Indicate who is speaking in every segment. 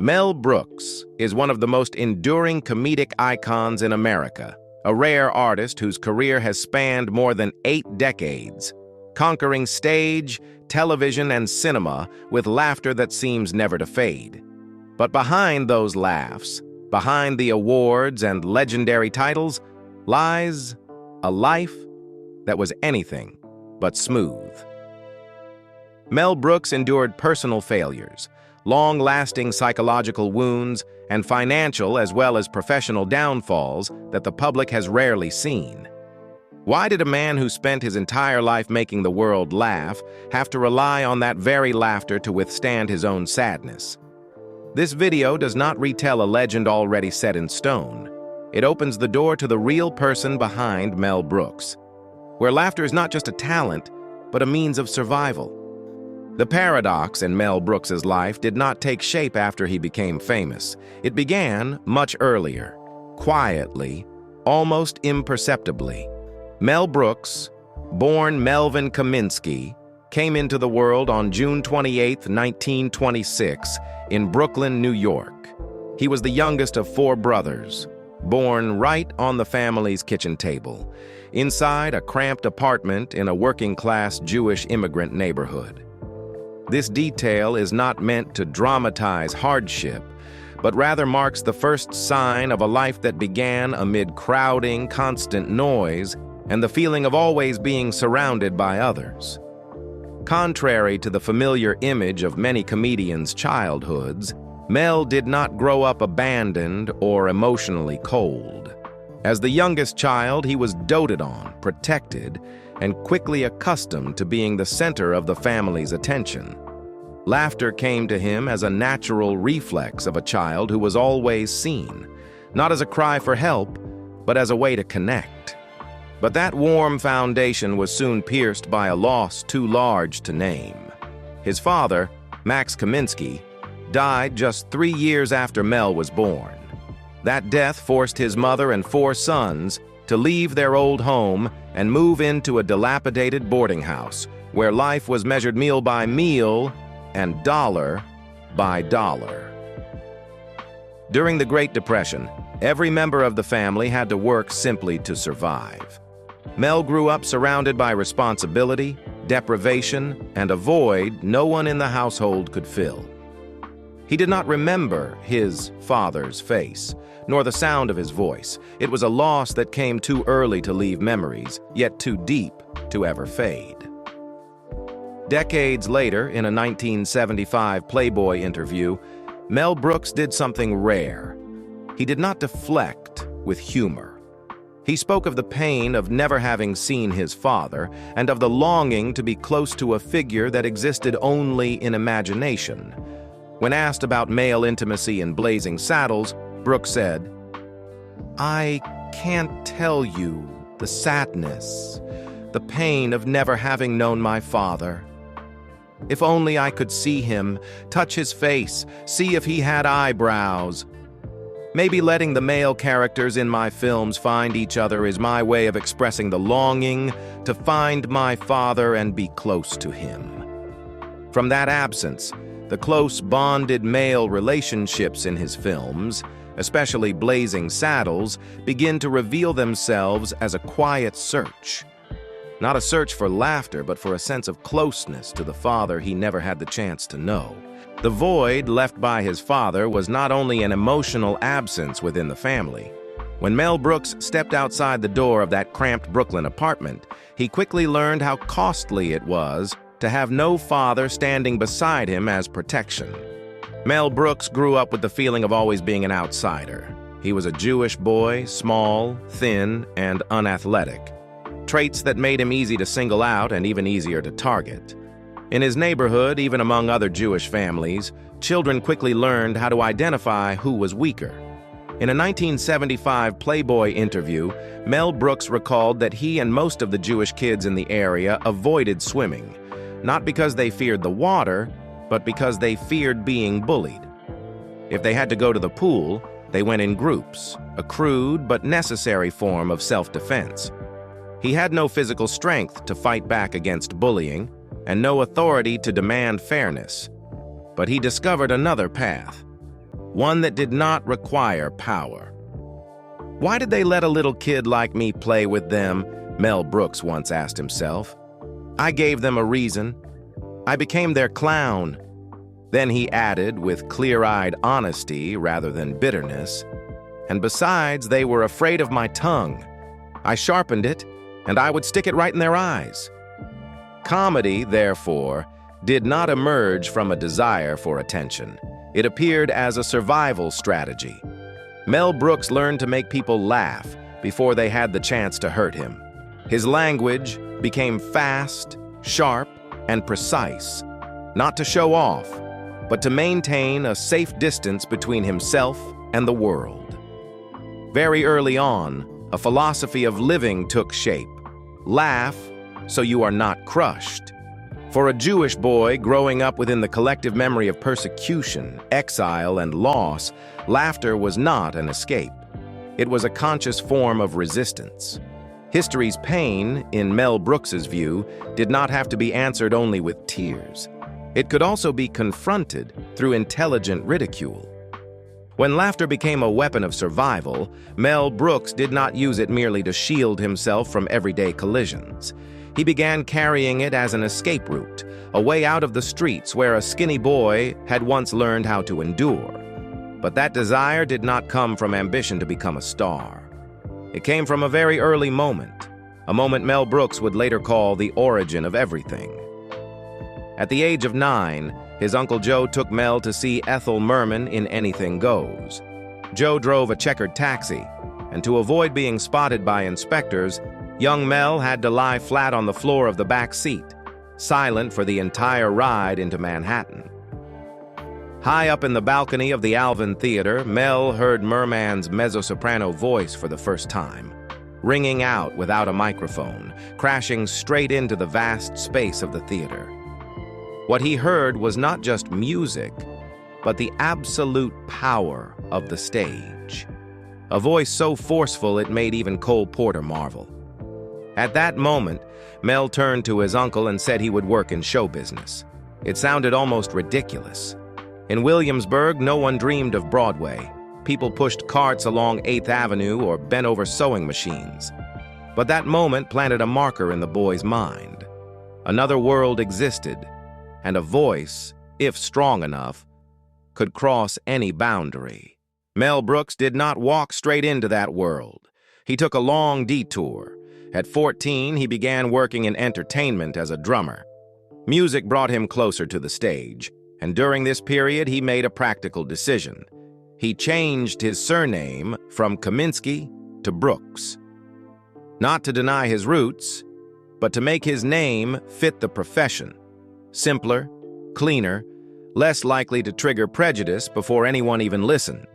Speaker 1: Mel Brooks is one of the most enduring comedic icons in America, a rare artist whose career has spanned more than 8 decades, conquering stage, television, and cinema with laughter that seems never to fade. But behind those laughs, behind the awards and legendary titles, lies a life that was anything but smooth. Mel Brooks endured personal failures, long-lasting psychological wounds, and financial as well as professional downfalls that the public has rarely seen. Why did a man who spent his entire life making the world laugh have to rely on that very laughter to withstand his own sadness? This video does not retell a legend already set in stone. It opens the door to the real person behind Mel Brooks, where laughter is not just a talent, but a means of survival. The paradox in Mel Brooks's life did not take shape after he became famous. It began much earlier, quietly, almost imperceptibly. Mel Brooks, born Melvin Kaminsky, came into the world on June 28, 1926, in Brooklyn, New York. He was the youngest of 4 brothers, born right on the family's kitchen table, inside a cramped apartment in a working-class Jewish immigrant neighborhood. This detail is not meant to dramatize hardship, but rather marks the first sign of a life that began amid crowding, constant noise, and the feeling of always being surrounded by others. Contrary to the familiar image of many comedians' childhoods, Mel did not grow up abandoned or emotionally cold. As the youngest child, he was doted on, protected, and quickly accustomed to being the center of the family's attention. Laughter came to him as a natural reflex of a child who was always seen, not as a cry for help, but as a way to connect. But that warm foundation was soon pierced by a loss too large to name. His father, Max Kaminsky, died just 3 years after Mel was born. That death forced his mother and 4 sons to leave their old home and move into a dilapidated boarding house, where life was measured meal by meal and dollar by dollar. During the Great Depression, every member of the family had to work simply to survive. Mel grew up surrounded by responsibility, deprivation, and a void no one in the household could fill. He did not remember his father's face, nor the sound of his voice. It was a loss that came too early to leave memories, yet too deep to ever fade. Decades later, in a 1975 Playboy interview, Mel Brooks did something rare. He did not deflect with humor. He spoke of the pain of never having seen his father and of the longing to be close to a figure that existed only in imagination. When asked about male intimacy in Blazing Saddles, Brooks said, "I can't tell you the sadness, the pain of never having known my father. If only I could see him, touch his face, see if he had eyebrows. Maybe letting the male characters in my films find each other is my way of expressing the longing to find my father and be close to him." From that absence, the close bonded male relationships in his films, especially Blazing Saddles, begin to reveal themselves as a quiet search. Not a search for laughter, but for a sense of closeness to the father he never had the chance to know. The void left by his father was not only an emotional absence within the family. When Mel Brooks stepped outside the door of that cramped Brooklyn apartment, he quickly learned how costly it was to have no father standing beside him as protection. Mel Brooks grew up with the feeling of always being an outsider. He was a Jewish boy, small, thin, and unathletic. Traits that made him easy to single out and even easier to target. In his neighborhood, even among other Jewish families, children quickly learned how to identify who was weaker. In a 1975 Playboy interview, Mel Brooks recalled that he and most of the Jewish kids in the area avoided swimming, not because they feared the water, but because they feared being bullied. If they had to go to the pool, they went in groups, a crude but necessary form of self-defense. He had no physical strength to fight back against bullying, and no authority to demand fairness. But he discovered another path, one that did not require power. "Why did they let a little kid like me play with them?" Mel Brooks once asked himself. "I gave them a reason. I became their clown." Then he added with clear-eyed honesty rather than bitterness, "And besides, they were afraid of my tongue. I sharpened it, and I would stick it right in their eyes." Comedy, therefore, did not emerge from a desire for attention. It appeared as a survival strategy. Mel Brooks learned to make people laugh before they had the chance to hurt him. His language became fast, sharp, and precise, not to show off, but to maintain a safe distance between himself and the world. Very early on, a philosophy of living took shape. Laugh so you are not crushed. For a Jewish boy growing up within the collective memory of persecution, exile, and loss, laughter was not an escape. It was a conscious form of resistance. History's pain, in Mel Brooks's view, did not have to be answered only with tears. It could also be confronted through intelligent ridicule. When laughter became a weapon of survival, Mel Brooks did not use it merely to shield himself from everyday collisions. He began carrying it as an escape route, a way out of the streets where a skinny boy had once learned how to endure. But that desire did not come from ambition to become a star. It came from a very early moment, a moment Mel Brooks would later call the origin of everything. At the age of 9, his Uncle Joe took Mel to see Ethel Merman in Anything Goes. Joe drove a checkered taxi, and to avoid being spotted by inspectors, young Mel had to lie flat on the floor of the back seat, silent for the entire ride into Manhattan. High up in the balcony of the Alvin Theater, Mel heard Merman's mezzo-soprano voice for the first time, ringing out without a microphone, crashing straight into the vast space of the theater. What he heard was not just music, but the absolute power of the stage. A voice so forceful it made even Cole Porter marvel. At that moment, Mel turned to his uncle and said he would work in show business. It sounded almost ridiculous. In Williamsburg, no one dreamed of Broadway. People pushed carts along 8th Avenue or bent over sewing machines. But that moment planted a marker in the boy's mind. Another world existed, and a voice, if strong enough, could cross any boundary. Mel Brooks did not walk straight into that world. He took a long detour. At 14, he began working in entertainment as a drummer. Music brought him closer to the stage, and during this period, he made a practical decision. He changed his surname from Kaminsky to Brooks. Not to deny his roots, but to make his name fit the profession. Simpler, cleaner, less likely to trigger prejudice before anyone even listened.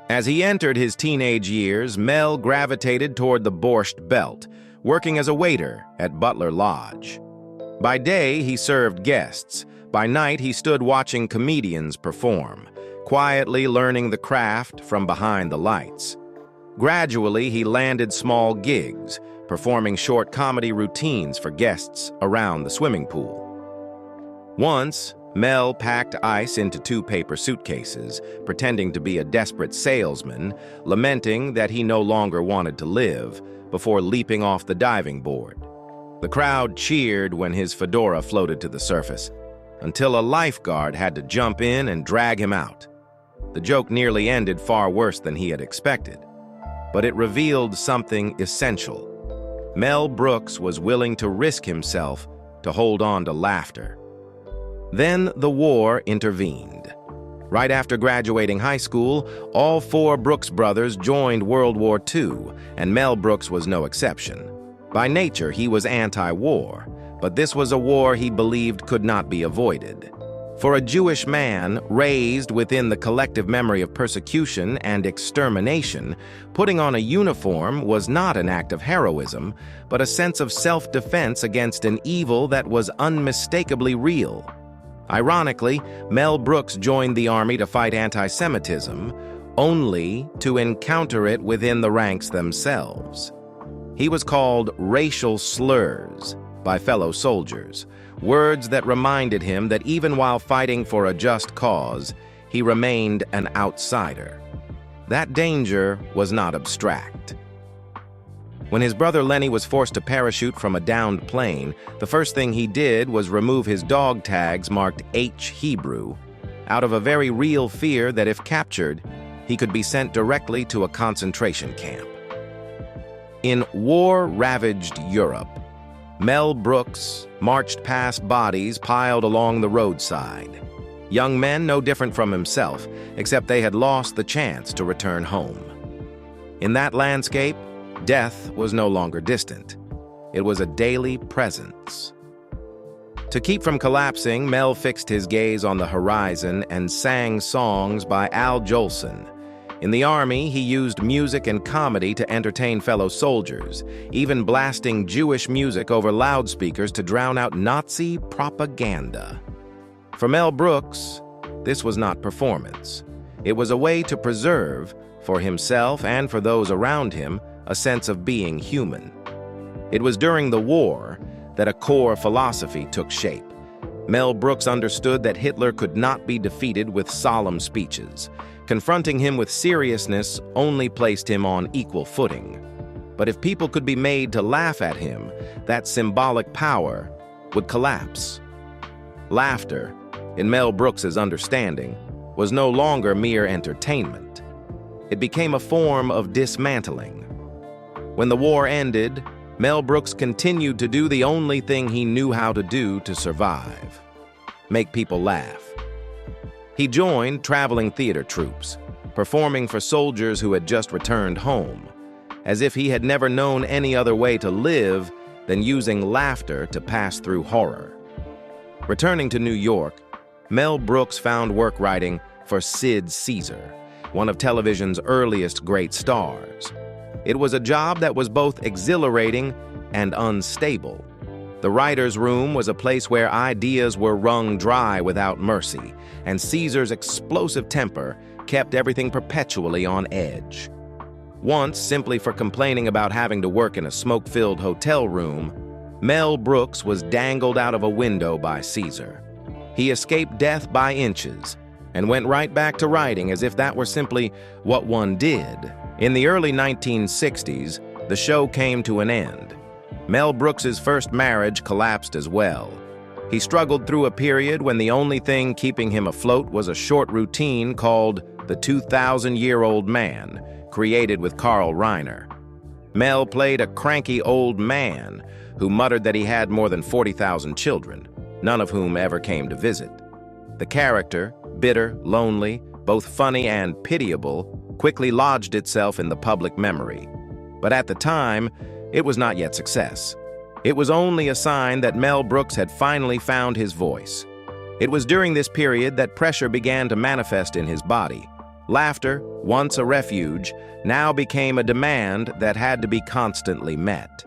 Speaker 1: As he entered his teenage years, Mel gravitated toward the Borscht Belt, working as a waiter at Butler Lodge. By day, he served guests. By night, he stood watching comedians perform, quietly learning the craft from behind the lights. Gradually, he landed small gigs, performing short comedy routines for guests around the swimming pool. Once, Mel packed ice into 2 paper suitcases, pretending to be a desperate salesman, lamenting that he no longer wanted to live, before leaping off the diving board. The crowd cheered when his fedora floated to the surface, until a lifeguard had to jump in and drag him out. The joke nearly ended far worse than he had expected, but it revealed something essential. Mel Brooks was willing to risk himself to hold on to laughter. Then the war intervened. Right after graduating high school, all 4 Brooks brothers joined World War II, and Mel Brooks was no exception. By nature, he was anti-war, but this was a war he believed could not be avoided. For a Jewish man raised within the collective memory of persecution and extermination, putting on a uniform was not an act of heroism, but a sense of self-defense against an evil that was unmistakably real. Ironically, Mel Brooks joined the army to fight anti-Semitism, only to encounter it within the ranks themselves. He was called racial slurs by fellow soldiers, words that reminded him that even while fighting for a just cause, he remained an outsider. That danger was not abstract. When his brother Lenny was forced to parachute from a downed plane, the first thing he did was remove his dog tags marked H Hebrew, out of a very real fear that if captured, he could be sent directly to a concentration camp. In war-ravaged Europe, Mel Brooks marched past bodies piled along the roadside. Young men no different from himself, except they had lost the chance to return home. In that landscape, death was no longer distant. It was a daily presence. To keep from collapsing, Mel fixed his gaze on the horizon and sang songs by Al Jolson. In the Army, he used music and comedy to entertain fellow soldiers, even blasting Jewish music over loudspeakers to drown out Nazi propaganda. For Mel Brooks, this was not performance. It was a way to preserve, for himself and for those around him, a sense of being human. It was during the war that a core philosophy took shape. Mel Brooks understood that Hitler could not be defeated with solemn speeches. Confronting him with seriousness only placed him on equal footing. But if people could be made to laugh at him, that symbolic power would collapse. Laughter, in Mel Brooks's understanding, was no longer mere entertainment. It became a form of dismantling. When the war ended, Mel Brooks continued to do the only thing he knew how to do to survive: make people laugh. He joined traveling theater troupes, performing for soldiers who had just returned home, as if he had never known any other way to live than using laughter to pass through horror. Returning to New York, Mel Brooks found work writing for Sid Caesar, one of television's earliest great stars. It was a job that was both exhilarating and unstable. The writer's room was a place where ideas were wrung dry without mercy, and Caesar's explosive temper kept everything perpetually on edge. Once, simply for complaining about having to work in a smoke-filled hotel room, Mel Brooks was dangled out of a window by Caesar. He escaped death by inches and went right back to writing as if that were simply what one did. In the early 1960s, the show came to an end. Mel Brooks's first marriage collapsed as well. He struggled through a period when the only thing keeping him afloat was a short routine called The 2,000-Year-Old Man, created with Carl Reiner. Mel played a cranky old man who muttered that he had more than 40,000 children, none of whom ever came to visit. The character, bitter, lonely, both funny and pitiable, quickly lodged itself in the public memory. But at the time, it was not yet success. It was only a sign that Mel Brooks had finally found his voice. It was during this period that pressure began to manifest in his body. Laughter, once a refuge, now became a demand that had to be constantly met.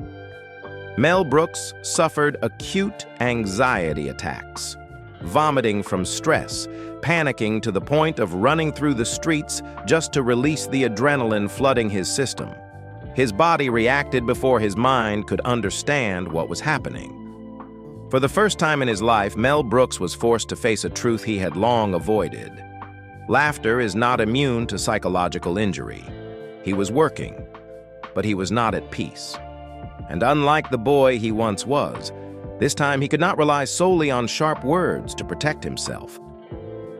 Speaker 1: Mel Brooks suffered acute anxiety attacks, vomiting from stress, panicking to the point of running through the streets just to release the adrenaline flooding his system. His body reacted before his mind could understand what was happening. For the first time in his life, Mel Brooks was forced to face a truth he had long avoided. Laughter is not immune to psychological injury. He was working, but he was not at peace. And unlike the boy he once was, this time he could not rely solely on sharp words to protect himself.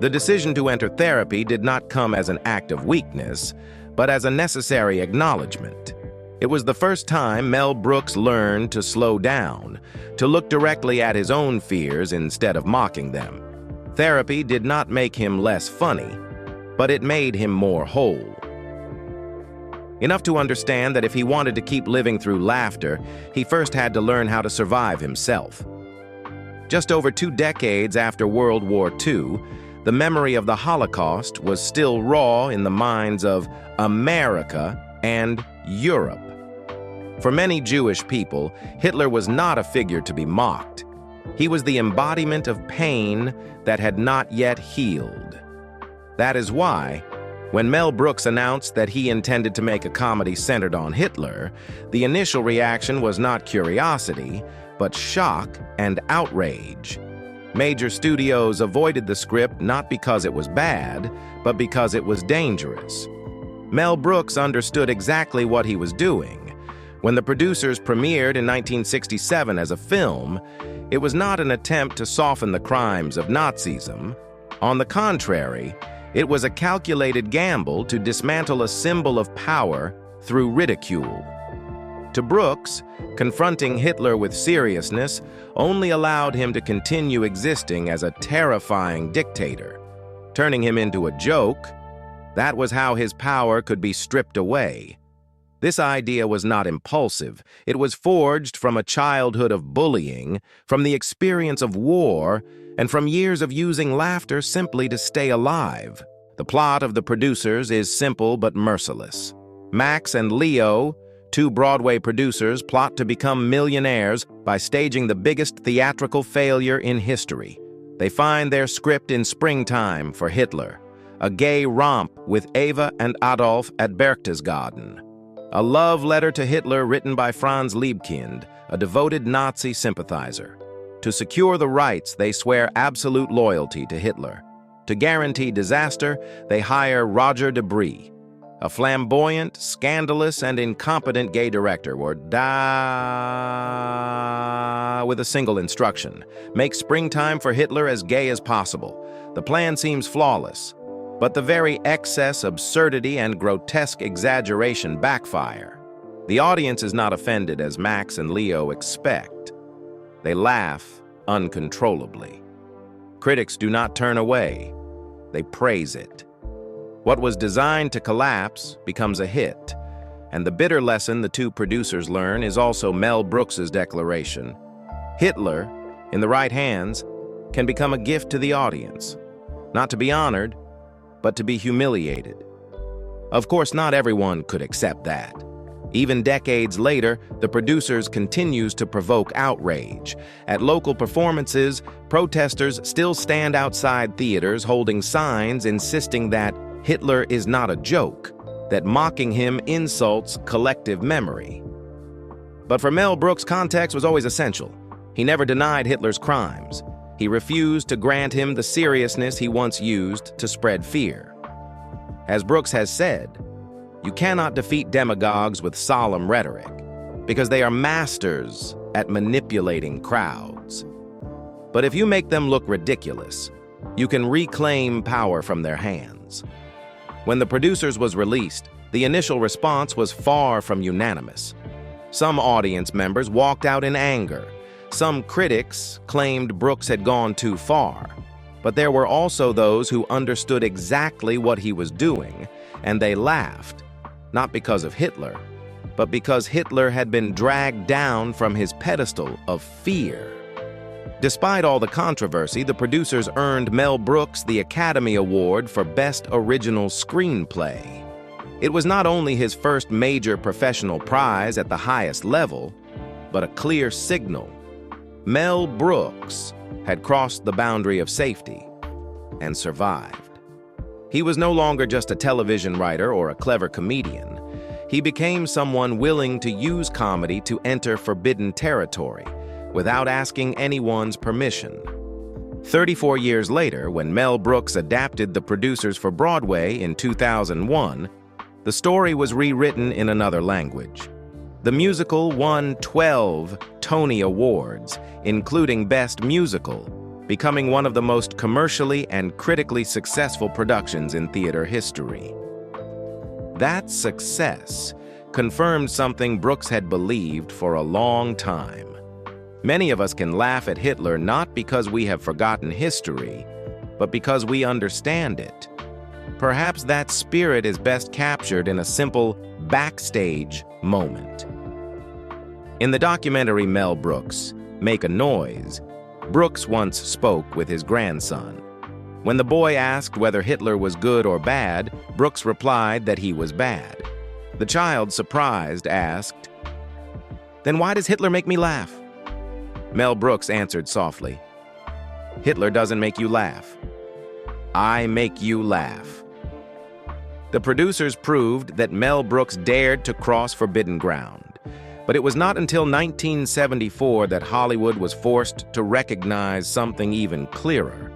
Speaker 1: The decision to enter therapy did not come as an act of weakness, but as a necessary acknowledgement. It was the first time Mel Brooks learned to slow down, to look directly at his own fears instead of mocking them. Therapy did not make him less funny, but it made him more whole. Enough to understand that if he wanted to keep living through laughter, he first had to learn how to survive himself. Just over 2 decades after World War II, the memory of the Holocaust was still raw in the minds of America and Europe. For many Jewish people, Hitler was not a figure to be mocked. He was the embodiment of pain that had not yet healed. That is why, when Mel Brooks announced that he intended to make a comedy centered on Hitler, the initial reaction was not curiosity, but shock and outrage. Major studios avoided the script not because it was bad, but because it was dangerous. Mel Brooks understood exactly what he was doing. When the producers premiered in 1967 as a film, it was not an attempt to soften the crimes of Nazism. On the contrary, it was a calculated gamble to dismantle a symbol of power through ridicule. To Brooks, confronting Hitler with seriousness only allowed him to continue existing as a terrifying dictator. Turning him into a joke, that was how his power could be stripped away. This idea was not impulsive. It was forged from a childhood of bullying, from the experience of war, and from years of using laughter simply to stay alive. The plot of The Producers is simple but merciless. Max and Leo, two Broadway producers, plot to become millionaires by staging the biggest theatrical failure in history. They find their script in springtime for Hitler, a gay romp with Eva and Adolf at Berchtesgaden. A love letter to Hitler written by Franz Liebkind, a devoted Nazi sympathizer. To secure the rights, they swear absolute loyalty to Hitler. To guarantee disaster, they hire Roger de Brie, a flamboyant, scandalous, and incompetent gay director, with a single instruction: make springtime for Hitler as gay as possible. The plan seems flawless, but the very excess, absurdity, and grotesque exaggeration backfire. The audience is not offended as Max and Leo expect. They laugh uncontrollably. Critics do not turn away. They praise it. What was designed to collapse becomes a hit, and the bitter lesson the two producers learn is also Mel Brooks's declaration. Hitler, in the right hands, can become a gift to the audience, not to be honored, but to be humiliated. Of course, not everyone could accept that. Even decades later, The Producers continues to provoke outrage. At local performances, protesters still stand outside theaters holding signs insisting that Hitler is not a joke, that mocking him insults collective memory. But for Mel Brooks, context was always essential. He never denied Hitler's crimes. He refused to grant him the seriousness he once used to spread fear. As Brooks has said, you cannot defeat demagogues with solemn rhetoric, because they are masters at manipulating crowds. But if you make them look ridiculous, you can reclaim power from their hands. When The Producers was released, the initial response was far from unanimous. Some audience members walked out in anger. Some critics claimed Brooks had gone too far. But there were also those who understood exactly what he was doing, and they laughed, not because of Hitler, but because Hitler had been dragged down from his pedestal of fear. Despite all the controversy, The Producers earned Mel Brooks the Academy Award for Best Original Screenplay. It was not only his first major professional prize at the highest level, but a clear signal. Mel Brooks had crossed the boundary of safety and survived. He was no longer just a television writer or a clever comedian. He became someone willing to use comedy to enter forbidden territory without asking anyone's permission. 34 years later, when Mel Brooks adapted The Producers for Broadway in 2001, the story was rewritten in another language. The musical won 12 Tony Awards, including Best Musical, becoming one of the most commercially and critically successful productions in theater history. That success confirmed something Brooks had believed for a long time. Many of us can laugh at Hitler not because we have forgotten history, but because we understand it. Perhaps that spirit is best captured in a simple backstage moment. In the documentary Mel Brooks, Make a Noise, Brooks once spoke with his grandson. When the boy asked whether Hitler was good or bad, Brooks replied that he was bad. The child, surprised, asked, "Then why does Hitler make me laugh?" Mel Brooks answered softly, "Hitler doesn't make you laugh. I make you laugh." The Producers proved that Mel Brooks dared to cross forbidden ground. But it was not until 1974 that Hollywood was forced to recognize something even clearer.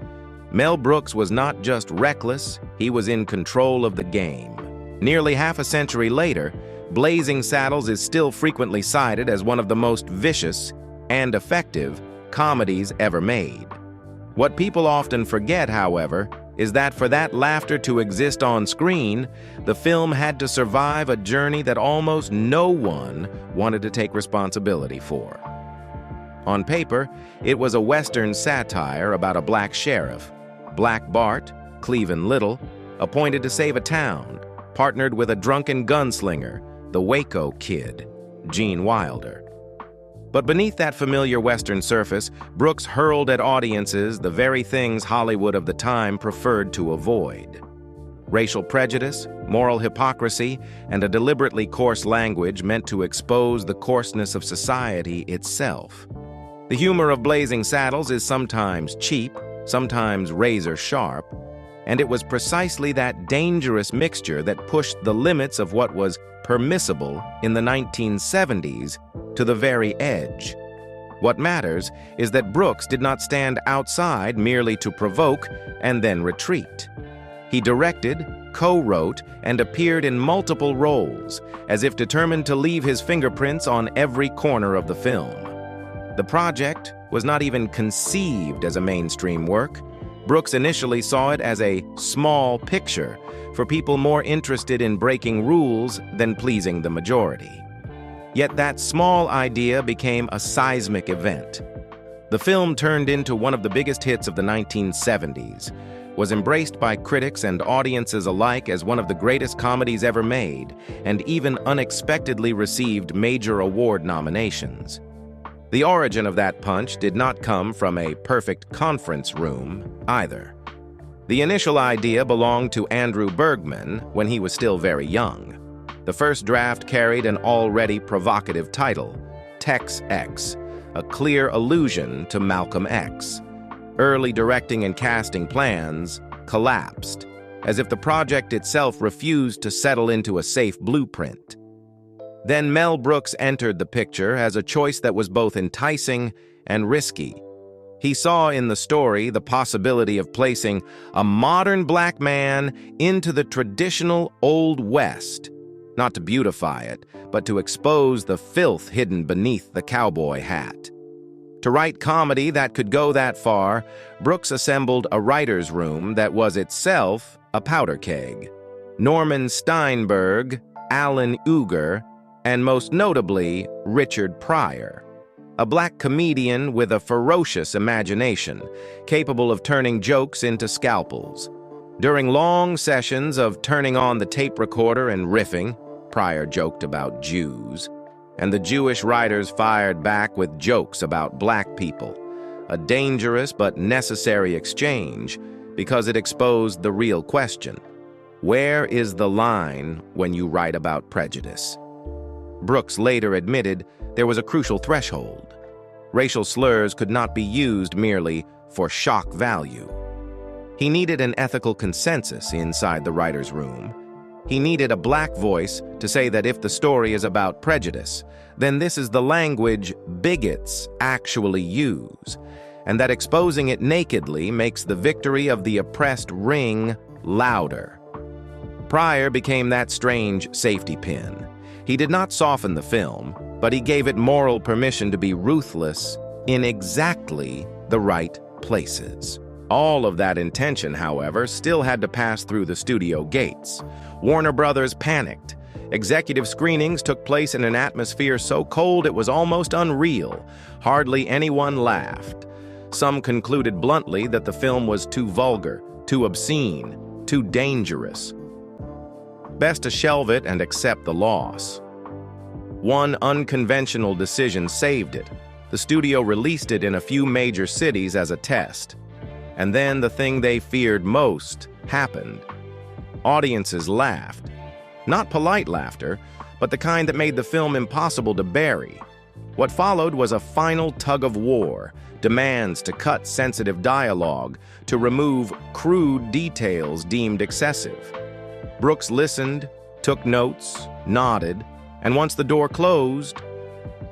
Speaker 1: Mel Brooks was not just reckless, he was in control of the game. Nearly half a century later, Blazing Saddles is still frequently cited as one of the most vicious and effective comedies ever made. What people often forget, however, is that for that laughter to exist on screen, the film had to survive a journey that almost no one wanted to take responsibility for. On paper, it was a Western satire about a black sheriff, Black Bart, Cleveland Little, appointed to save a town, partnered with a drunken gunslinger, the Waco Kid, Gene Wilder. But beneath that familiar Western surface, Brooks hurled at audiences the very things Hollywood of the time preferred to avoid. Racial prejudice, moral hypocrisy, and a deliberately coarse language meant to expose the coarseness of society itself. The humor of Blazing Saddles is sometimes cheap, sometimes razor-sharp, and it was precisely that dangerous mixture that pushed the limits of what was permissible in the 1970s to the very edge. What matters is that Brooks did not stand outside merely to provoke and then retreat. He directed, co-wrote, and appeared in multiple roles, as if determined to leave his fingerprints on every corner of the film. The project was not even conceived as a mainstream work. Brooks initially saw it as a small picture for people more interested in breaking rules than pleasing the majority. Yet that small idea became a seismic event. The film turned into one of the biggest hits of the 1970s, was embraced by critics and audiences alike as one of the greatest comedies ever made, and even unexpectedly received major award nominations. The origin of that punch did not come from a perfect conference room either. The initial idea belonged to Andrew Bergman when he was still very young. The first draft carried an already provocative title, Tex X, a clear allusion to Malcolm X. Early directing and casting plans collapsed, as if the project itself refused to settle into a safe blueprint. Then Mel Brooks entered the picture as a choice that was both enticing and risky. He saw in the story the possibility of placing a modern black man into the traditional Old West, not to beautify it, but to expose the filth hidden beneath the cowboy hat. To write comedy that could go that far, Brooks assembled a writer's room that was itself a powder keg. Norman Steinberg, Alan Uger, and most notably, Richard Pryor, a black comedian with a ferocious imagination, capable of turning jokes into scalpels. During long sessions of turning on the tape recorder and riffing, Pryor joked about Jews, and the Jewish writers fired back with jokes about black people, a dangerous but necessary exchange because it exposed the real question: where is the line when you write about prejudice? Brooks later admitted there was a crucial threshold. Racial slurs could not be used merely for shock value. He needed an ethical consensus inside the writer's room. He needed a black voice to say that if the story is about prejudice, then this is the language bigots actually use, and that exposing it nakedly makes the victory of the oppressed ring louder. Pryor became that strange safety pin. He did not soften the film, but he gave it moral permission to be ruthless in exactly the right places. All of that intention, however, still had to pass through the studio gates. Warner Brothers panicked. Executive screenings took place in an atmosphere so cold it was almost unreal. Hardly anyone laughed. Some concluded bluntly that the film was too vulgar, too obscene, too dangerous. Best to shelve it and accept the loss. One unconventional decision saved it. The studio released it in a few major cities as a test. And then the thing they feared most happened. Audiences laughed. Not polite laughter, but the kind that made the film impossible to bury. What followed was a final tug of war, demands to cut sensitive dialogue, to remove crude details deemed excessive. Brooks listened, took notes, nodded, and once the door closed,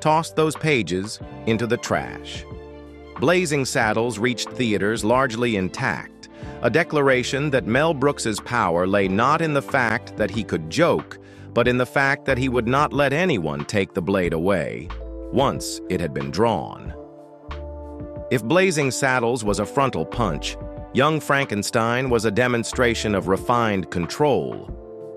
Speaker 1: tossed those pages into the trash. Blazing Saddles reached theaters largely intact, a declaration that Mel Brooks's power lay not in the fact that he could joke, but in the fact that he would not let anyone take the blade away, once it had been drawn. If Blazing Saddles was a frontal punch, Young Frankenstein was a demonstration of refined control.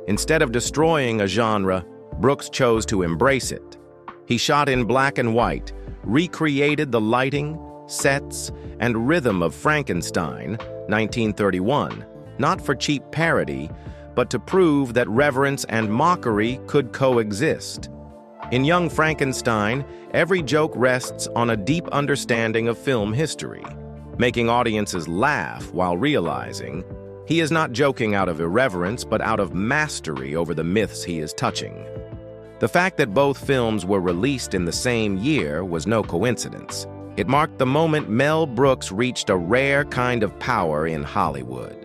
Speaker 1: Instead of destroying a genre, Brooks chose to embrace it. He shot in black and white, recreated the lighting, sets, and rhythm of Frankenstein, 1931, not for cheap parody, but to prove that reverence and mockery could coexist. In Young Frankenstein, every joke rests on a deep understanding of film history, making audiences laugh while realizing he is not joking out of irreverence, but out of mastery over the myths he is touching. The fact that both films were released in the same year was no coincidence. It marked the moment Mel Brooks reached a rare kind of power in Hollywood.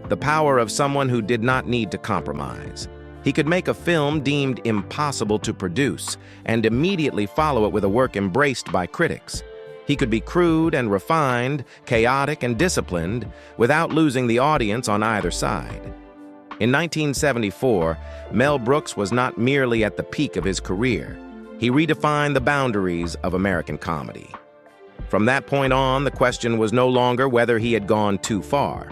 Speaker 1: The power of someone who did not need to compromise. He could make a film deemed impossible to produce and immediately follow it with a work embraced by critics. He could be crude and refined, chaotic and disciplined, without losing the audience on either side. In 1974, Mel Brooks was not merely at the peak of his career. He redefined the boundaries of American comedy. From that point on, the question was no longer whether he had gone too far.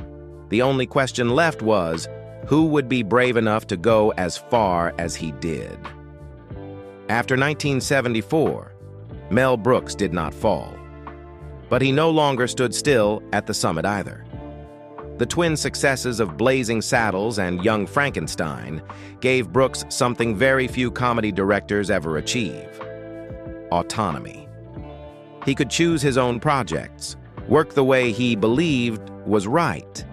Speaker 1: The only question left was, who would be brave enough to go as far as he did? After 1974, Mel Brooks did not fall. But he no longer stood still at the summit either. The twin successes of Blazing Saddles and Young Frankenstein gave Brooks something very few comedy directors ever achieve: autonomy. He could choose his own projects, work the way he believed was right,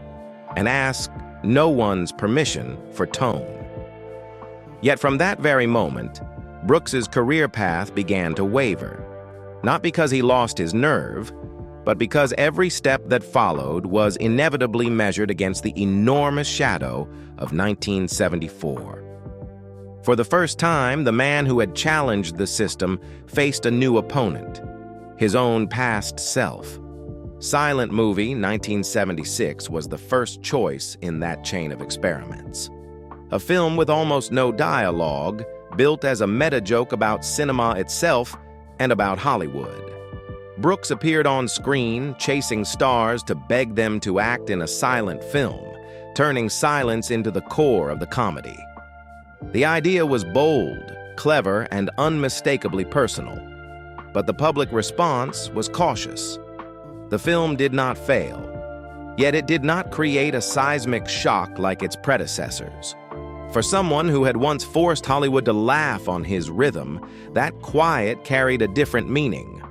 Speaker 1: and ask no one's permission for tone. Yet from that very moment, Brooks's career path began to waver, not because he lost his nerve, but because every step that followed was inevitably measured against the enormous shadow of 1974. For the first time, the man who had challenged the system faced a new opponent, his own past self. Silent Movie 1976 was the first choice in that chain of experiments. A film with almost no dialogue, built as a meta-joke about cinema itself and about Hollywood. Brooks appeared on screen, chasing stars to beg them to act in a silent film, turning silence into the core of the comedy. The idea was bold, clever, and unmistakably personal, but the public response was cautious. The film did not fail, yet it did not create a seismic shock like its predecessors. For someone who had once forced Hollywood to laugh on his rhythm, that quiet carried a different meaning.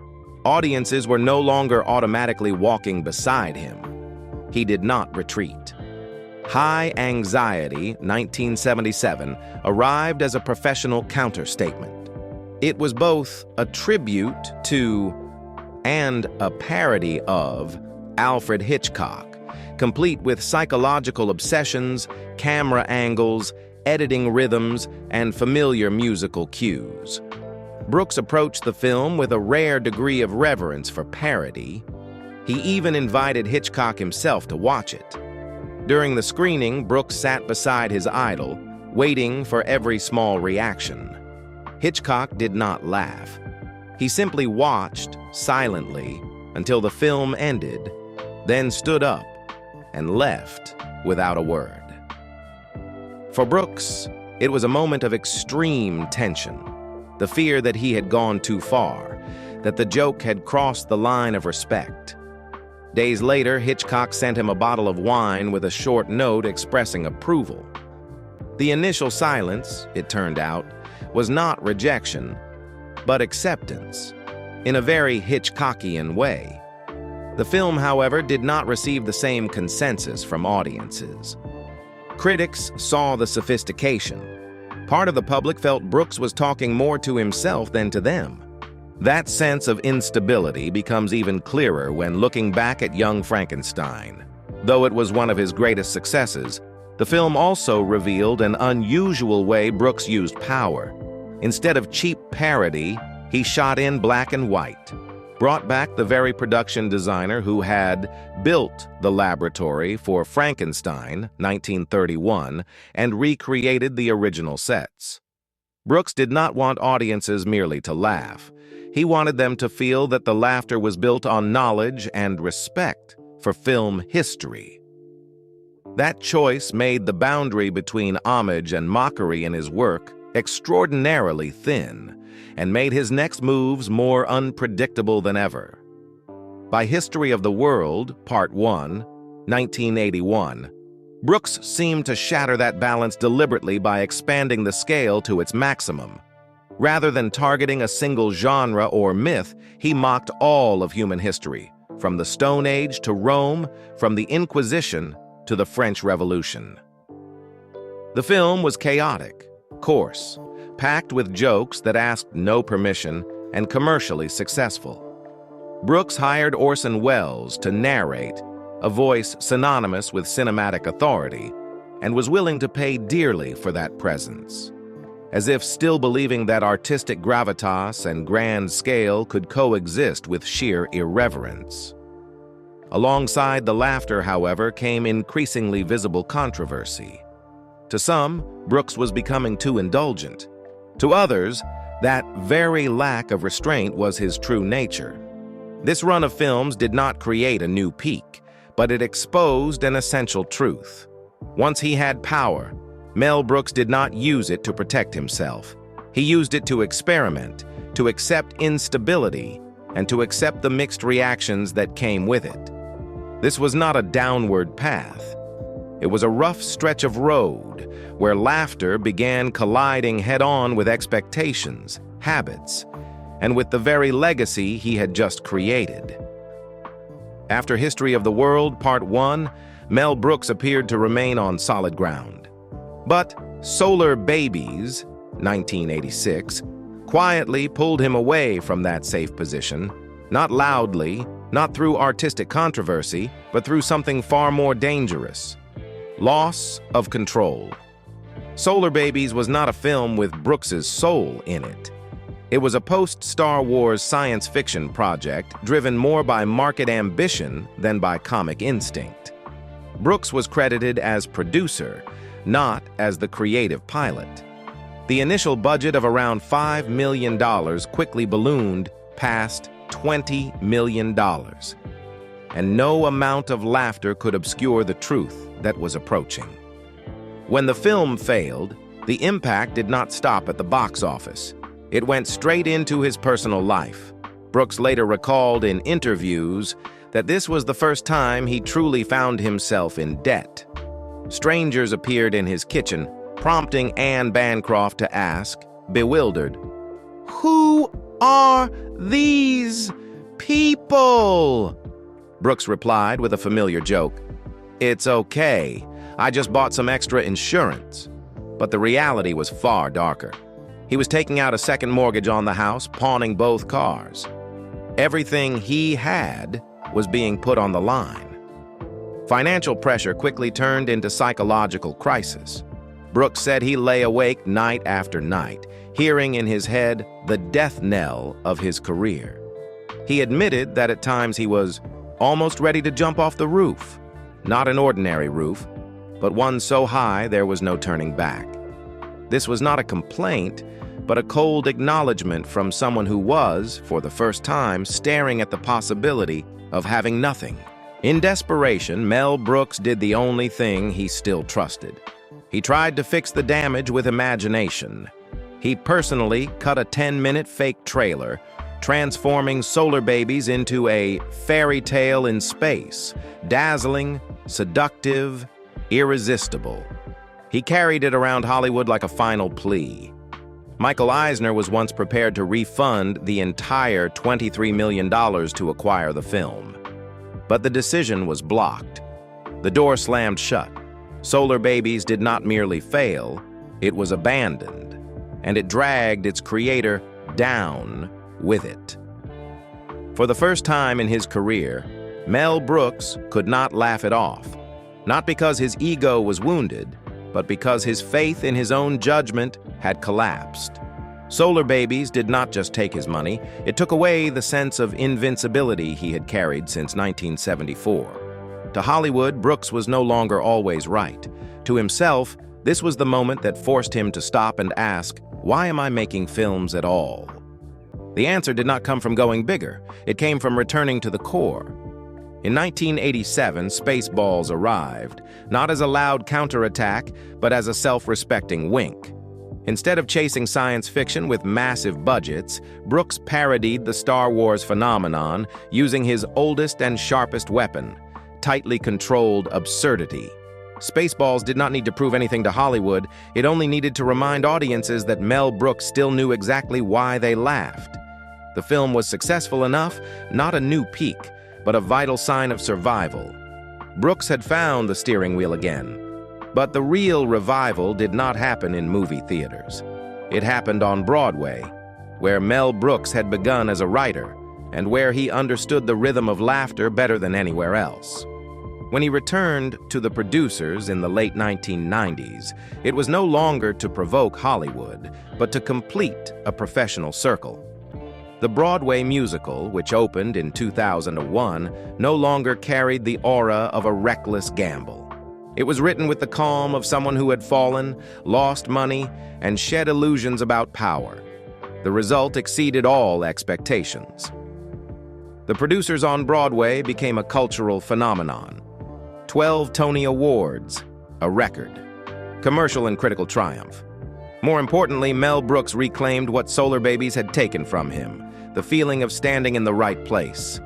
Speaker 1: Audiences were no longer automatically walking beside him. He did not retreat. High Anxiety, 1977, arrived as a professional counterstatement. It was both a tribute to and a parody of Alfred Hitchcock, complete with psychological obsessions, camera angles, editing rhythms, and familiar musical cues. Brooks approached the film with a rare degree of reverence for parody. He even invited Hitchcock himself to watch it. During the screening, Brooks sat beside his idol, waiting for every small reaction. Hitchcock did not laugh. He simply watched, silently, until the film ended, then stood up and left without a word. For Brooks, it was a moment of extreme tension. The fear that he had gone too far, that the joke had crossed the line of respect. Days later, Hitchcock sent him a bottle of wine with a short note expressing approval. The initial silence, it turned out, was not rejection, but acceptance, in a very Hitchcockian way. The film, however, did not receive the same consensus from audiences. Critics saw the sophistication. Part of the public felt Brooks was talking more to himself than to them. That sense of instability becomes even clearer when looking back at Young Frankenstein. Though it was one of his greatest successes, the film also revealed an unusual way Brooks used power. Instead of cheap parody, He shot in black and white, brought back the very production designer who had built the laboratory for Frankenstein, 1931, and recreated the original sets. Brooks did not want audiences merely to laugh. He wanted them to feel that the laughter was built on knowledge and respect for film history. That choice made the boundary between homage and mockery in his work extraordinarily thin, and made his next moves more unpredictable than ever. By History of the World, Part 1, 1981, Brooks seemed to shatter that balance deliberately by expanding the scale to its maximum. Rather than targeting a single genre or myth, he mocked all of human history, from the Stone Age to Rome, from the Inquisition to the French Revolution. The film was chaotic, coarse, packed with jokes that asked no permission, and commercially successful. Brooks hired Orson Welles to narrate, a voice synonymous with cinematic authority, and was willing to pay dearly for that presence, as if still believing that artistic gravitas and grand scale could coexist with sheer irreverence. Alongside the laughter, however, came increasingly visible controversy. To some, Brooks was becoming too indulgent. To others, that very lack of restraint was his true nature. This run of films did not create a new peak, but it exposed an essential truth. Once he had power, Mel Brooks did not use it to protect himself. He used it to experiment, to accept instability, and to accept the mixed reactions that came with it. This was not a downward path. It was a rough stretch of road where laughter began colliding head-on with expectations, habits, and with the very legacy he had just created. After History of the World, Part 1, Mel Brooks appeared to remain on solid ground. But Solar Babies, 1986, quietly pulled him away from that safe position, not loudly, not through artistic controversy, but through something far more dangerous: loss of control. Solar Babies was not a film with Brooks's soul in it. It was a post-Star Wars science fiction project driven more by market ambition than by comic instinct. Brooks was credited as producer, not as the creative pilot. The initial budget of around $5 million quickly ballooned past $20 million, and no amount of laughter could obscure the truth that was approaching. When the film failed, the impact did not stop at the box office. It went straight into his personal life. Brooks later recalled in interviews that this was the first time he truly found himself in debt. Strangers appeared in his kitchen, prompting Anne Bancroft to ask, bewildered, "Who are these people?" Brooks replied with a familiar joke, "It's okay. I just bought some extra insurance." But the reality was far darker. He was taking out a second mortgage on the house, pawning both cars. Everything he had was being put on the line. Financial pressure quickly turned into psychological crisis. Brooks said he lay awake night after night, hearing in his head the death knell of his career. He admitted that at times he was almost ready to jump off the roof. Not an ordinary roof, but one so high there was no turning back. This was not a complaint, but a cold acknowledgement from someone who was, for the first time, staring at the possibility of having nothing. In desperation, Mel Brooks did the only thing he still trusted. He tried to fix the damage with imagination. He personally cut a 10-minute fake trailer, transforming Solar Babies into a fairy tale in space, dazzling, seductive, irresistible. He carried it around Hollywood like a final plea. Michael Eisner was once prepared to refund the entire $23 million to acquire the film. But the decision was blocked. The door slammed shut. Solar Babies did not merely fail, it was abandoned, and it dragged its creator down with it. For the first time in his career, Mel Brooks could not laugh it off, not because his ego was wounded, but because his faith in his own judgment had collapsed. Solar Babies did not just take his money, it took away the sense of invincibility he had carried since 1974. To Hollywood, Brooks was no longer always right. To himself, this was the moment that forced him to stop and ask, "Why am I making films at all?" The answer did not come from going bigger. It came from returning to the core. In 1987, Spaceballs arrived, not as a loud counterattack, but as a self-respecting wink. Instead of chasing science fiction with massive budgets, Brooks parodied the Star Wars phenomenon using his oldest and sharpest weapon, tightly controlled absurdity. Spaceballs did not need to prove anything to Hollywood, it only needed to remind audiences that Mel Brooks still knew exactly why they laughed. The film was successful enough, not a new peak, but a vital sign of survival. Brooks had found the steering wheel again. But the real revival did not happen in movie theaters. It happened on Broadway, where Mel Brooks had begun as a writer, and where he understood the rhythm of laughter better than anywhere else. When he returned to the producers in the late 1990s, it was no longer to provoke Hollywood, but to complete a professional circle. The Broadway musical, which opened in 2001, no longer carried the aura of a reckless gamble. It was written with the calm of someone who had fallen, lost money, and shed illusions about power. The result exceeded all expectations. The producers on Broadway became a cultural phenomenon. 12 Tony Awards, a record. Commercial and critical triumph. More importantly, Mel Brooks reclaimed what Solar Babies had taken from him, the feeling of standing in the right place.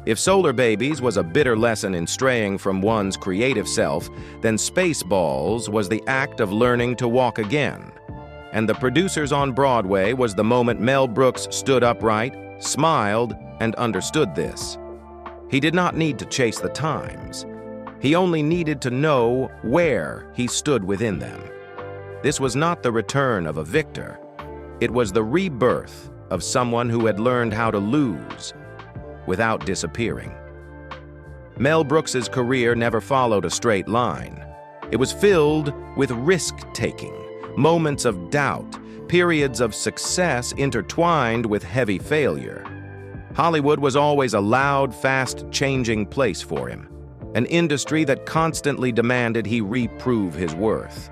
Speaker 1: If Solar Babies was a bitter lesson in straying from one's creative self, then Spaceballs was the act of learning to walk again. And the producers on Broadway was the moment Mel Brooks stood upright, smiled, and understood this. He did not need to chase the times. He only needed to know where he stood within them. This was not the return of a victor. It was the rebirth of someone who had learned how to lose without disappearing. Mel Brooks's career never followed a straight line. It was filled with risk-taking, moments of doubt, periods of success intertwined with heavy failure. Hollywood was always a loud, fast-changing place for him, an industry that constantly demanded he reprove his worth.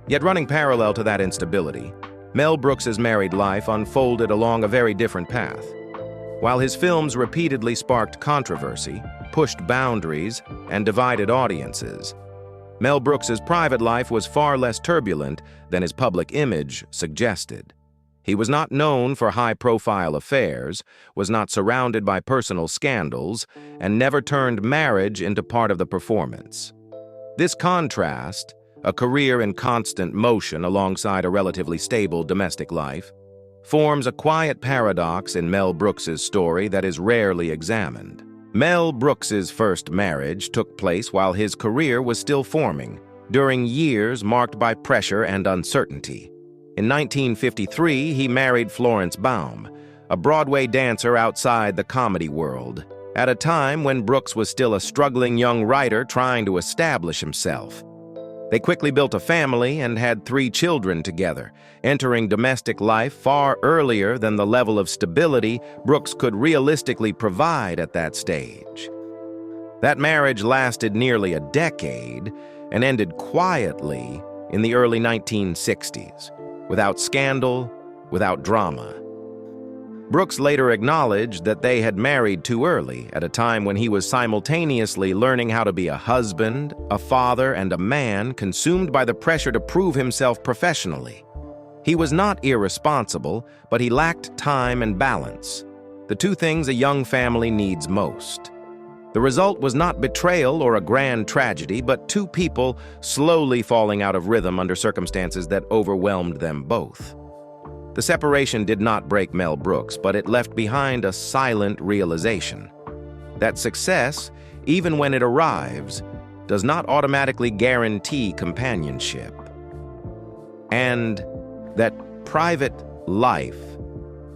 Speaker 1: Yet running parallel to that instability, Mel Brooks's married life unfolded along a very different path. While his films repeatedly sparked controversy, pushed boundaries, and divided audiences, Mel Brooks's private life was far less turbulent than his public image suggested. He was not known for high-profile affairs, was not surrounded by personal scandals, and never turned marriage into part of the performance. This contrast, a career in constant motion alongside a relatively stable domestic life, forms a quiet paradox in Mel Brooks's story that is rarely examined. Mel Brooks's first marriage took place while his career was still forming, during years marked by pressure and uncertainty. In 1953, he married Florence Baum, a Broadway dancer outside the comedy world, at a time when Brooks was still a struggling young writer trying to establish himself. They quickly built a family and had 3 children together, entering domestic life far earlier than the level of stability Brooks could realistically provide at that stage. That marriage lasted nearly a decade and ended quietly in the early 1960s, without scandal, without drama. Brooks later acknowledged that they had married too early, at a time when he was simultaneously learning how to be a husband, a father, and a man consumed by the pressure to prove himself professionally. He was not irresponsible, but he lacked time and balance, the two things a young family needs most. The result was not betrayal or a grand tragedy, but 2 people slowly falling out of rhythm under circumstances that overwhelmed them both. The separation did not break Mel Brooks, but it left behind a silent realization that success, even when it arrives, does not automatically guarantee companionship, and that private life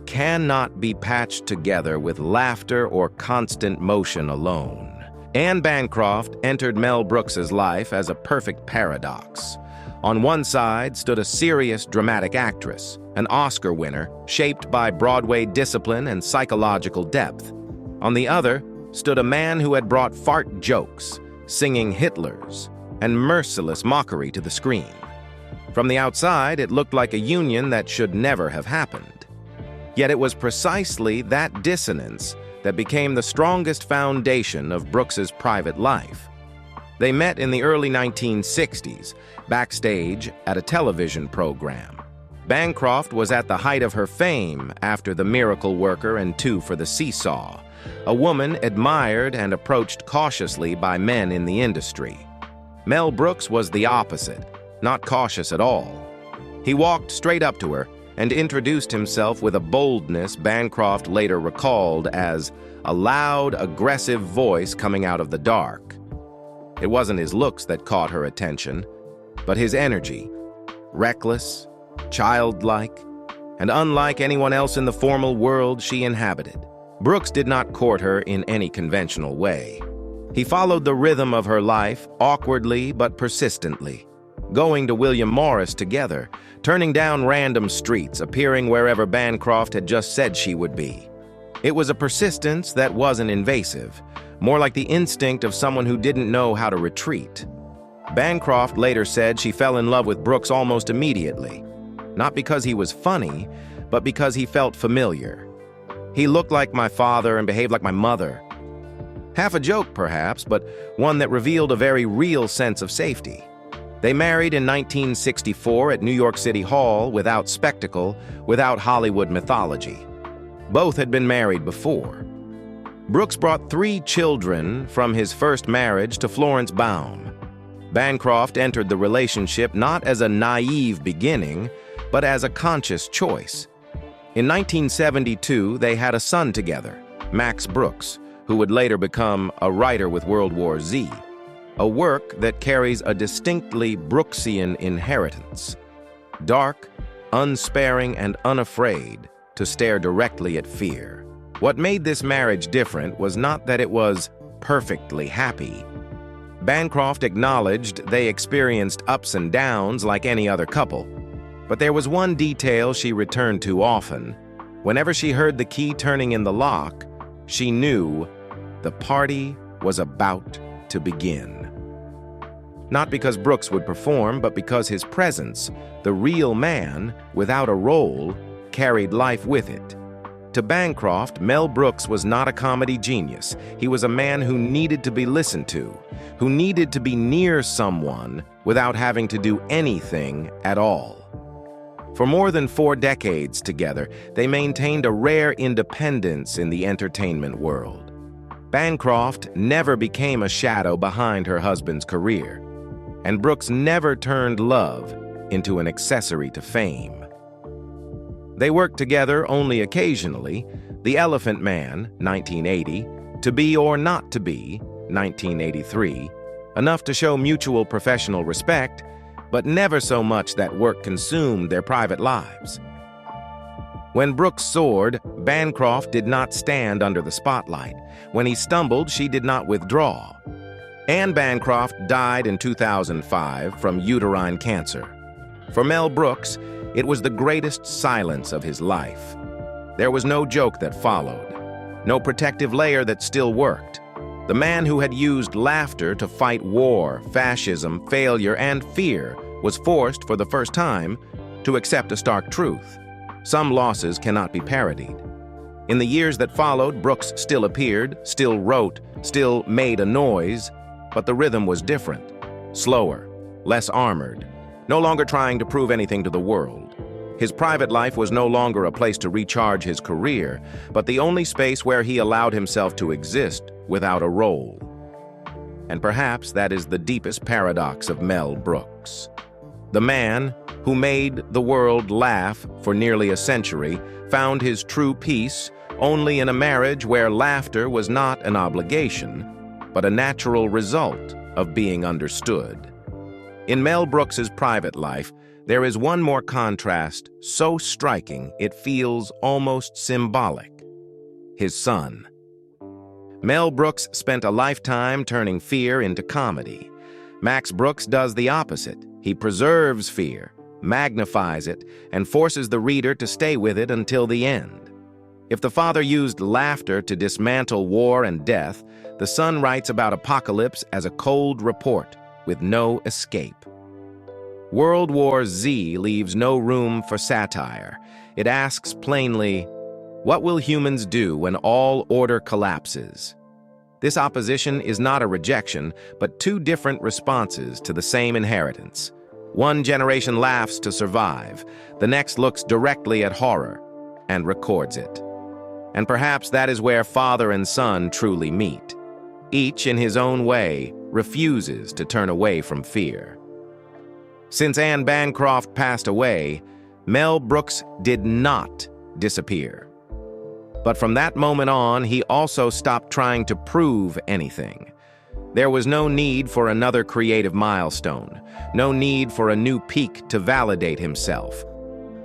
Speaker 1: cannot be patched together with laughter or constant motion alone. Anne Bancroft entered Mel Brooks's life as a perfect paradox. On one side stood a serious dramatic actress, an Oscar winner, shaped by Broadway discipline and psychological depth. On the other stood a man who had brought fart jokes, singing Hitlers, and merciless mockery to the screen. From the outside, it looked like a union that should never have happened. Yet it was precisely that dissonance that became the strongest foundation of Brooks's private life. They met in the early 1960s, backstage at a television program. Bancroft was at the height of her fame after The Miracle Worker and Two for the Seesaw, a woman admired and approached cautiously by men in the industry. Mel Brooks was the opposite, not cautious at all. He walked straight up to her and introduced himself with a boldness Bancroft later recalled as a loud, aggressive voice coming out of the dark. It wasn't his looks that caught her attention, but his energy, reckless, childlike, and unlike anyone else in the formal world she inhabited. Brooks did not court her in any conventional way. He followed the rhythm of her life awkwardly but persistently, going to William Morris together, turning down random streets, appearing wherever Bancroft had just said she would be. It was a persistence that wasn't invasive, more like the instinct of someone who didn't know how to retreat. Bancroft later said she fell in love with Brooks almost immediately, not because he was funny, but because he felt familiar. He looked like my father and behaved like my mother. Half a joke, perhaps, but one that revealed a very real sense of safety. They married in 1964 at New York City Hall without spectacle, without Hollywood mythology. Both had been married before. Brooks brought 3 children from his first marriage to Florence Baum. Bancroft entered the relationship not as a naive beginning, but as a conscious choice. In 1972, they had a son together, Max Brooks, who would later become a writer with World War Z, a work that carries a distinctly Brooksian inheritance. Dark, unsparing, and unafraid to stare directly at fear. What made this marriage different was not that it was perfectly happy. Bancroft acknowledged they experienced ups and downs like any other couple, but there was one detail she returned to often. Whenever she heard the key turning in the lock, she knew the party was about to begin. Not because Brooks would perform, but because his presence, the real man, without a role, carried life with it. To Bancroft, Mel Brooks was not a comedy genius. He was a man who needed to be listened to, who needed to be near someone without having to do anything at all. For more than 4 decades together, they maintained a rare independence in the entertainment world. Bancroft never became a shadow behind her husband's career, and Brooks never turned love into an accessory to fame. They worked together only occasionally. The Elephant Man, 1980, To Be or Not to Be, 1983, enough to show mutual professional respect, but never so much that work consumed their private lives. When Brooks soared, Bancroft did not stand under the spotlight. When he stumbled, she did not withdraw. Anne Bancroft died in 2005 from uterine cancer. For Mel Brooks, it was the greatest silence of his life. There was no joke that followed, no protective layer that still worked. The man who had used laughter to fight war, fascism, failure, and fear was forced, for the first time, to accept a stark truth. Some losses cannot be parodied. In the years that followed, Brooks still appeared, still wrote, still made a noise, but the rhythm was different, slower, less armored, no longer trying to prove anything to the world. His private life was no longer a place to recharge his career, but the only space where he allowed himself to exist without a role. And perhaps that is the deepest paradox of Mel Brooks. The man who made the world laugh for nearly a century found his true peace only in a marriage where laughter was not an obligation, but a natural result of being understood. In Mel Brooks's private life, there is one more contrast so striking it feels almost symbolic: his son. Mel Brooks spent a lifetime turning fear into comedy. Max Brooks does the opposite. He preserves fear, magnifies it, and forces the reader to stay with it until the end. If the father used laughter to dismantle war and death, the son writes about apocalypse as a cold report with no escape. World War Z leaves no room for satire. It asks plainly, what will humans do when all order collapses? This opposition is not a rejection, but two different responses to the same inheritance. One generation laughs to survive, the next looks directly at horror and records it. And perhaps that is where father and son truly meet. Each, in his own way, refuses to turn away from fear. Since Anne Bancroft passed away, Mel Brooks did not disappear. But from that moment on, he also stopped trying to prove anything. There was no need for another creative milestone, no need for a new peak to validate himself.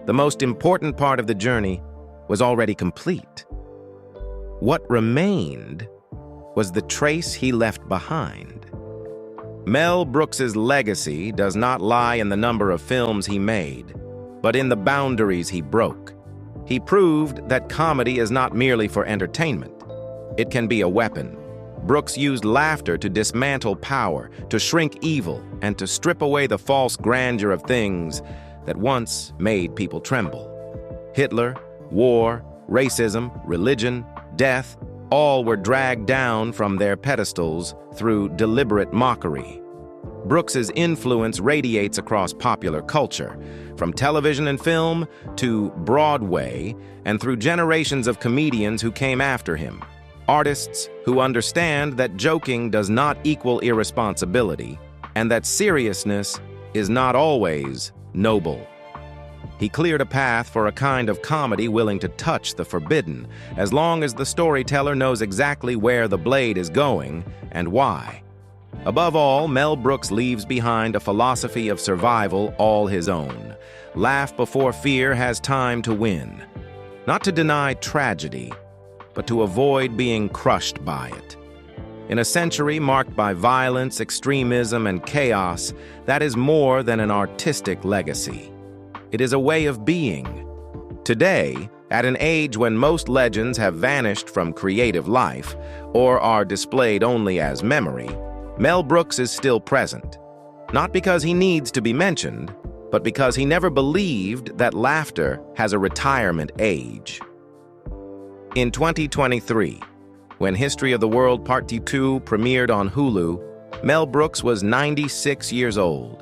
Speaker 1: The most important part of the journey was already complete. What remained was the trace he left behind. Mel Brooks's legacy does not lie in the number of films he made, but in the boundaries he broke. He proved that comedy is not merely for entertainment. It can be a weapon. Brooks used laughter to dismantle power, to shrink evil, and to strip away the false grandeur of things that once made people tremble. Hitler, war, racism, religion, death, all were dragged down from their pedestals through deliberate mockery. Brooks's influence radiates across popular culture, from television and film to Broadway, and through generations of comedians who came after him. Artists who understand that joking does not equal irresponsibility, and that seriousness is not always noble. He cleared a path for a kind of comedy willing to touch the forbidden, as long as the storyteller knows exactly where the blade is going and why. Above all, Mel Brooks leaves behind a philosophy of survival all his own. Laugh before fear has time to win. Not to deny tragedy, but to avoid being crushed by it. In a century marked by violence, extremism, and chaos, that is more than an artistic legacy. It is a way of being. Today, at an age when most legends have vanished from creative life or are displayed only as memory, Mel Brooks is still present. Not because he needs to be mentioned, but because he never believed that laughter has a retirement age. In 2023, when History of the World Part 2 premiered on Hulu, Mel Brooks was 96 years old.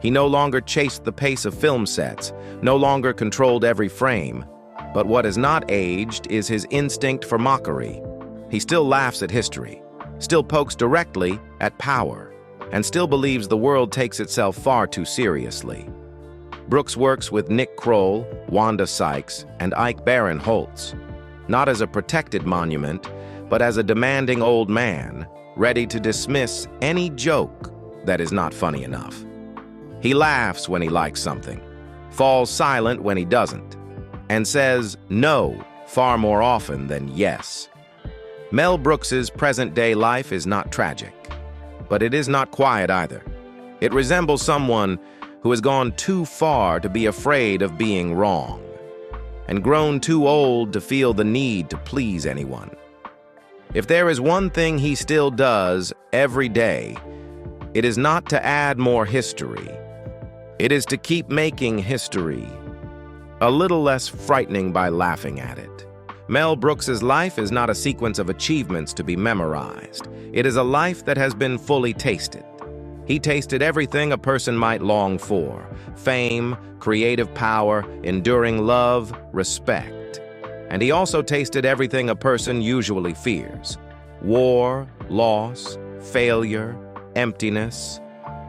Speaker 1: He no longer chased the pace of film sets, no longer controlled every frame. But what has not aged is his instinct for mockery. He still laughs at history, still pokes directly at power, and still believes the world takes itself far too seriously. Brooks works with Nick Kroll, Wanda Sykes, and Ike Barinholtz, not as a protected monument, but as a demanding old man, ready to dismiss any joke that is not funny enough. He laughs when he likes something, falls silent when he doesn't, and says no far more often than yes. Mel Brooks's present-day life is not tragic, but it is not quiet either. It resembles someone who has gone too far to be afraid of being wrong, and grown too old to feel the need to please anyone. If there is one thing he still does every day, it is not to add more history. It is to keep making history a little less frightening by laughing at it. Mel Brooks's life is not a sequence of achievements to be memorized. It is a life that has been fully tasted. He tasted everything a person might long for: fame, creative power, enduring love, respect. And he also tasted everything a person usually fears: war, loss, failure, emptiness,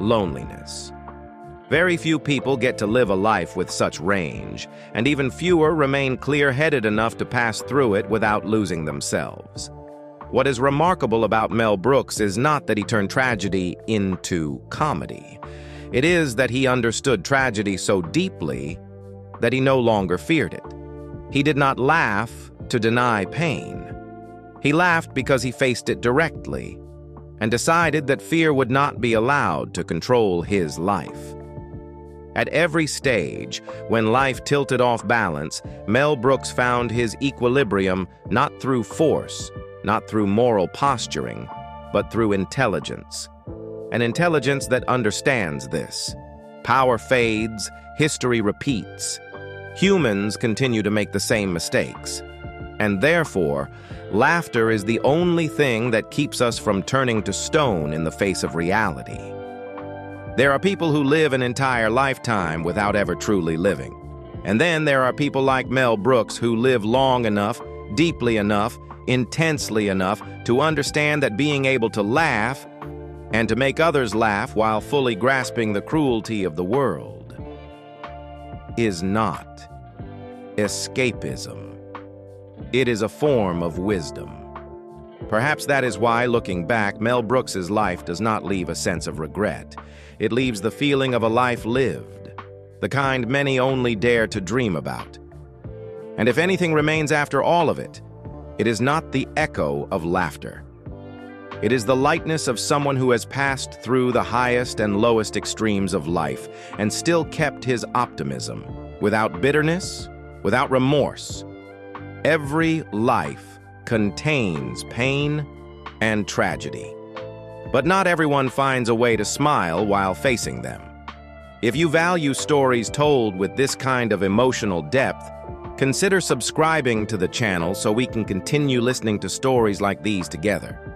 Speaker 1: loneliness. Very few people get to live a life with such range, and even fewer remain clear-headed enough to pass through it without losing themselves. What is remarkable about Mel Brooks is not that he turned tragedy into comedy. It is that he understood tragedy so deeply that he no longer feared it. He did not laugh to deny pain. He laughed because he faced it directly and decided that fear would not be allowed to control his life. At every stage, when life tilted off balance, Mel Brooks found his equilibrium not through force, not through moral posturing, but through intelligence. An intelligence that understands this. Power fades, history repeats. Humans continue to make the same mistakes. And therefore, laughter is the only thing that keeps us from turning to stone in the face of reality. There are people who live an entire lifetime without ever truly living. And then there are people like Mel Brooks who live long enough, deeply enough, intensely enough to understand that being able to laugh and to make others laugh while fully grasping the cruelty of the world is not escapism. It is a form of wisdom. Perhaps that is why, looking back, Mel Brooks's life does not leave a sense of regret. It leaves the feeling of a life lived, the kind many only dare to dream about. And if anything remains after all of it, it is not the echo of laughter. It is the lightness of someone who has passed through the highest and lowest extremes of life and still kept his optimism, without bitterness, without remorse. Every life contains pain and tragedy. But not everyone finds a way to smile while facing them. If you value stories told with this kind of emotional depth, consider subscribing to the channel so we can continue listening to stories like these together.